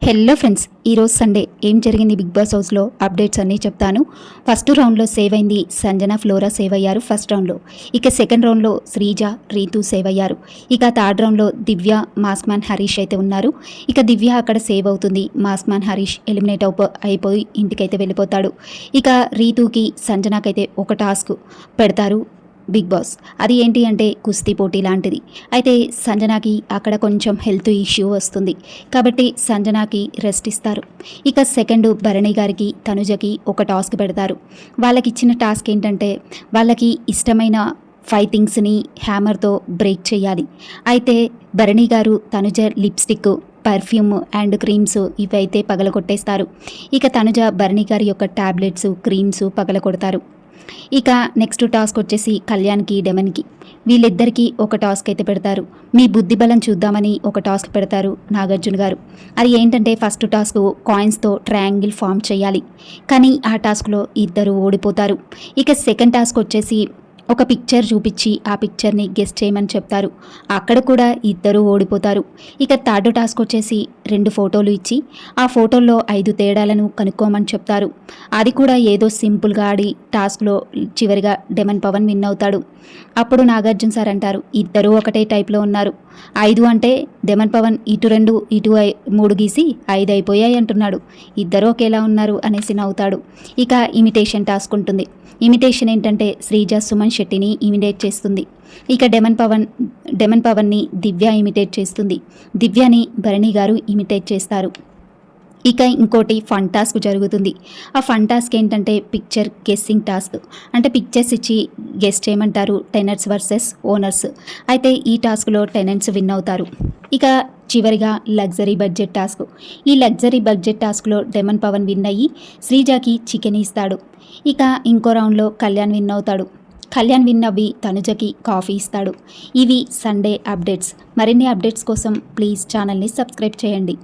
Hello friends, ఈరోజు Sunday ఏం జరిగింది బిగ్ బాస్ హౌస్లో అప్డేట్స్ అన్నీ చెప్తాను. ఫస్ట్ రౌండ్లో సేవ్ అయింది సంజన, ఫ్లోరా సేవ్ అయ్యారు ఫస్ట్ రౌండ్లో. ఇక సెకండ్ రౌండ్లో శ్రీజ, రీతు సేవ్ అయ్యారు. ఇక థర్డ్ రౌండ్లో దివ్య, మాస్క్ మ్యాన్ హరీష్ అయితే ఉన్నారు. ఇక దివ్య అక్కడ సేవ్ అవుతుంది. మాస్క్ మ్యాన్ హరీష్ ఎలిమినేట్ అయిపోయి ఇంటికైతే వెళ్ళిపోతాడు. ఇక రీతుకి, సంజనాకైతే ఒక టాస్క్ పెడతారు బిగ్ బాస్. అది ఏంటి అంటే కుస్తీ పోటీ లాంటిది. అయితే సంజనాకి అక్కడ కొంచెం హెల్త్ ఇష్యూ వస్తుంది కాబట్టి సంజనాకి రెస్ట్ ఇస్తారు. ఇక సెకండ్ భరణి గారికి, తనుజకి ఒక టాస్క్ పెడతారు. వాళ్ళకి ఇచ్చిన టాస్క్ ఏంటంటే వాళ్ళకి ఇష్టమైన 5 థింగ్స్ని హ్యామర్తో బ్రేక్ చేయాలి. అయితే Bharani garu Tanuja lipstick, perfume and creams ఇవైతే పగలగొట్టేస్తారు. ఇక తనుజ భరణి గారి యొక్క ట్యాబ్లెట్స్, క్రీమ్స్ పగలగొడతారు. ఇక నెక్స్ట్ టాస్క్ వచ్చేసి కళ్యాణ్కి, డెమన్కి వీళ్ళిద్దరికీ ఒక టాస్క్ అయితే పెడతారు. మీ బుద్ధి బలం చూద్దామని ఒక టాస్క్ పెడతారు నాగార్జున గారు. అది ఏంటంటే ఫస్ట్ టాస్క్ కాయిన్స్తో ట్రయాంగిల్ ఫామ్ చేయాలి. కానీ ఆ టాస్క్లో ఇద్దరు ఓడిపోతారు. ఇక సెకండ్ టాస్క్ వచ్చేసి ఒక పిక్చర్ చూపించి ఆ పిక్చర్ని గెస్ చేయమని చెప్తారు. అక్కడ కూడా ఇద్దరు ఓడిపోతారు. ఇక థర్డ్ టాస్క్ వచ్చేసి 2 ఫోటోలు ఇచ్చి ఆ ఫోటోల్లో 5 తేడాలను కనుక్కోమని చెప్తారు. అది కూడా ఏదో సింపుల్గా ఆడి టాస్క్లో చివరిగా డెమన్ పవన్ విన్ అవుతాడు. అప్పుడు నాగార్జున సార్ అంటారు, ఇద్దరూ ఒకటే టైప్లో ఉన్నారు. 5 అంటే డెమన్ పవన్ ఇటు 2 ఇటు 3 గీసి 5 అయిపోయాయి అంటున్నాడు. ఇద్దరు ఒకేలా ఉన్నారు అనేసి నవ్వుతాడు. ఇక ఇమిటేషన్ టాస్క్ ఉంటుంది. ఇమిటేషన్ ఏంటంటే శ్రీజ సుమన్ శెట్టిని ఇమిటేట్ చేస్తుంది. ఇక డెమన్ పవన్ని దివ్య ఇమిటేట్ చేస్తుంది. దివ్యని భరణి గారు ఇమిటేట్ చేస్తారు. ఇక ఇంకోటి ఫన్ టాస్క్ జరుగుతుంది. ఆ ఫన్ టాస్క్ ఏంటంటే పిక్చర్ గెస్సింగ్ టాస్క్. అంటే పిక్చర్స్ ఇచ్చి గెస్ చేయమంటారు, టెనెంట్స్ వర్సెస్ ఓనర్స్. అయితే ఈ టాస్క్లో టెనెంట్స్ విన్ అవుతారు. ఇక చివరిగా లగ్జరీ బడ్జెట్ టాస్క్. ఈ లగ్జరీ బడ్జెట్ టాస్క్లో డెమన్ పవన్ విన్ అయ్యి శ్రీజాకి చికెన్ ఇస్తాడు. ఇక ఇంకో రౌండ్లో కళ్యాణ్ విన్ అవుతాడు. కళ్యాణ్ విన్ అవ్వి తనుజకి కాఫీ ఇస్తాడు. ఇవి సండే అప్డేట్స్. మరిన్ని అప్డేట్స్ కోసం ప్లీజ్ ఛానల్ని సబ్స్క్రైబ్ చేయండి.